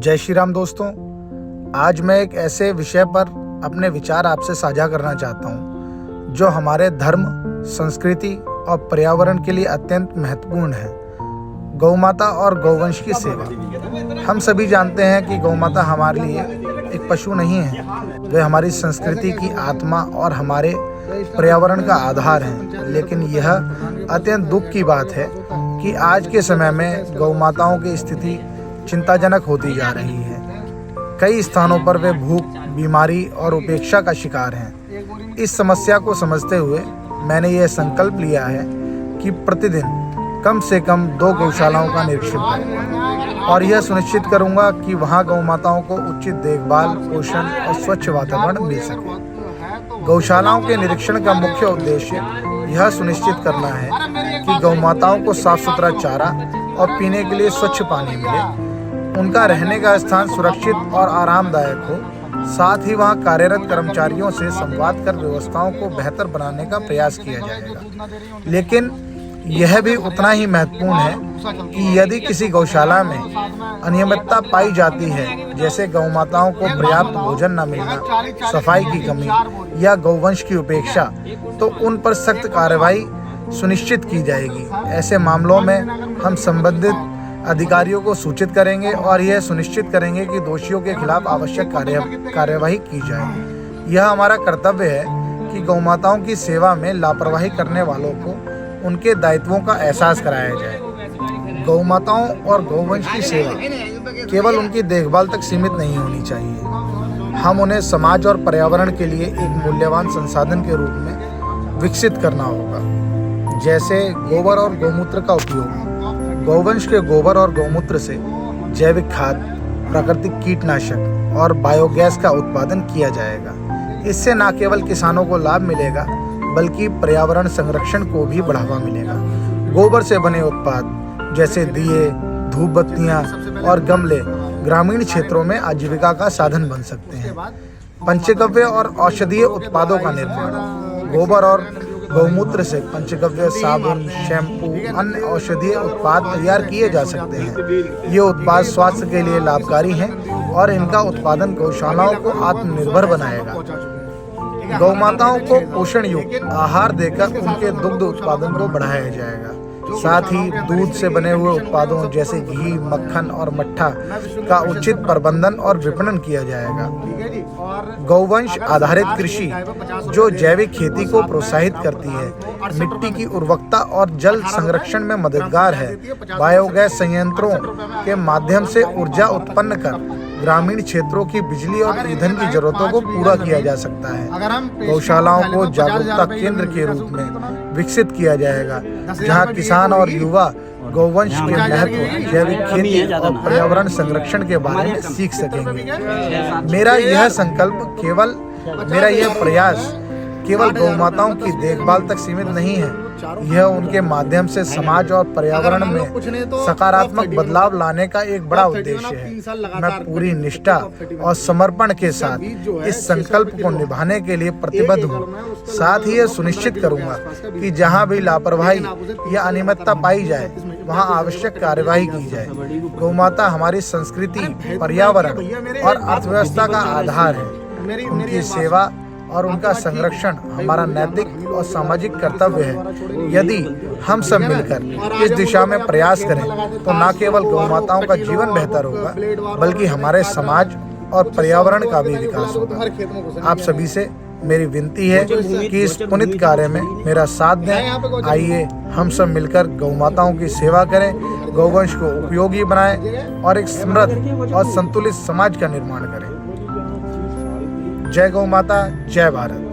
जय श्री राम दोस्तों। आज मैं एक ऐसे विषय पर अपने विचार आपसे साझा करना चाहता हूँ जो हमारे धर्म, संस्कृति और पर्यावरण के लिए अत्यंत महत्वपूर्ण है। गौमाता और गौवंश की सेवा। हम सभी जानते हैं कि गौमाता हमारे लिए एक पशु नहीं है, वे हमारी संस्कृति की आत्मा और हमारे पर्यावरण का आधार हैं। लेकिन यह अत्यंत दुख की बात है कि आज के समय में गौमाताओं की स्थिति चिंताजनक होती जा रही है। कई स्थानों पर वे भूख, बीमारी और उपेक्षा का शिकार हैं। इस समस्या को समझते हुए मैंने यह संकल्प लिया है कि प्रतिदिन कम से कम 2 गौशालाओं का निरीक्षण करूंगा और यह सुनिश्चित करूंगा कि वहां गौमाताओं को उचित देखभाल, पोषण और स्वच्छ वातावरण मिल सके। गौशालाओं के निरीक्षण का मुख्य उद्देश्य यह सुनिश्चित करना है कि गौमाताओं को साफ सुथरा चारा और पीने के लिए स्वच्छ पानी मिले, उनका रहने का स्थान सुरक्षित और आरामदायक हो, साथ ही वहां कार्यरत कर्मचारियों से संवाद कर व्यवस्थाओं को बेहतर बनाने का प्रयास किया जाएगा। लेकिन यह भी उतना ही महत्वपूर्ण है कि यदि किसी गौशाला में अनियमितता पाई जाती है, जैसे गौमाताओं को पर्याप्त भोजन न मिलना, सफाई की कमी या गौवंश की उपेक्षा, तो उन पर सख्त कार्रवाई सुनिश्चित की जाएगी। ऐसे मामलों में हम संबंधित अधिकारियों को सूचित करेंगे और यह सुनिश्चित करेंगे कि दोषियों के खिलाफ आवश्यक कार्यवाही की जाए। यह हमारा कर्तव्य है कि गौमाताओं की सेवा में लापरवाही करने वालों को उनके दायित्वों का एहसास कराया जाए। गौमाताओं और गौवंश की सेवा केवल उनकी देखभाल तक सीमित नहीं होनी चाहिए। हम उन्हें समाज और पर्यावरण के लिए एक मूल्यवान संसाधन के रूप में विकसित करना होगा। जैसे गोबर और गौमूत्र का उपयोग। गौवंश के गोबर और गौमूत्र से जैविक खाद, प्राकृतिक कीटनाशक और बायोगैस का उत्पादन किया जाएगा। इससे न केवल किसानों को लाभ मिलेगा बल्कि पर्यावरण संरक्षण को भी बढ़ावा मिलेगा। गोबर से बने उत्पाद जैसे दिए, धूप बत्तियां और गमले ग्रामीण क्षेत्रों में आजीविका का साधन बन सकते हैं। पंचगव्य और औषधीय उत्पादों का निर्माण। गोबर और गौमूत्र से पंचगव्य, साबुन, शैम्पू, अन्य औषधीय उत्पाद तैयार किए जा सकते हैं। ये उत्पाद स्वास्थ्य के लिए लाभकारी हैं और इनका उत्पादन गौशालाओं को आत्मनिर्भर बनाएगा। गौमाताओं को पोषण युक्त आहार देकर उनके दुग्ध उत्पादन को बढ़ाया जाएगा। साथ ही दूध से बने हुए उत्पादों जैसे घी, मक्खन और मट्ठा का उचित प्रबंधन और विपणन किया जाएगा। गौवंश आधारित कृषि जो जैविक खेती को प्रोत्साहित करती है, मिट्टी की उर्वरकता और जल संरक्षण में मददगार है। बायोगैस संयंत्रों के माध्यम से ऊर्जा उत्पन्न कर ग्रामीण क्षेत्रों की बिजली और ईंधन की जरूरतों को पूरा किया जा सकता है। गौशालाओं को जागरूकता केंद्र के रूप में विकसित किया जाएगा, जहां किसान और युवा गौवंश के महत्व, जैविक खेती और पर्यावरण संरक्षण के बारे में सीख सकेंगे। मेरा यह प्रयास केवल गौमाताओं की देखभाल तक सीमित नहीं है, यह उनके माध्यम से समाज और पर्यावरण में सकारात्मक बदलाव लाने का एक बड़ा उद्देश्य है। मैं पूरी निष्ठा और समर्पण के साथ इस संकल्प को निभाने के लिए प्रतिबद्ध हूँ। साथ ही यह सुनिश्चित करूँगा कि जहाँ भी लापरवाही या अनियमितता पाई जाए, वहाँ आवश्यक कार्यवाही की जाए। गौमाता हमारी संस्कृति, पर्यावरण और अर्थव्यवस्था का आधार है। उनकी सेवा और उनका संरक्षण हमारा नैतिक और सामाजिक कर्तव्य है। यदि हम सब मिलकर इस दिशा में प्रयास करें तो न केवल गौमाताओं का जीवन बेहतर होगा बल्कि हमारे समाज और पर्यावरण का भी विकास होगा। आप सभी से मेरी विनती है कि इस पुनीत कार्य में मेरा साथ दें। आइए हम सब मिलकर गौमाताओं की सेवा करें, गौवंश को उपयोगी बनाएं और एक समृद्ध और संतुलित समाज का निर्माण करें। जय गौ माता, जय भारत।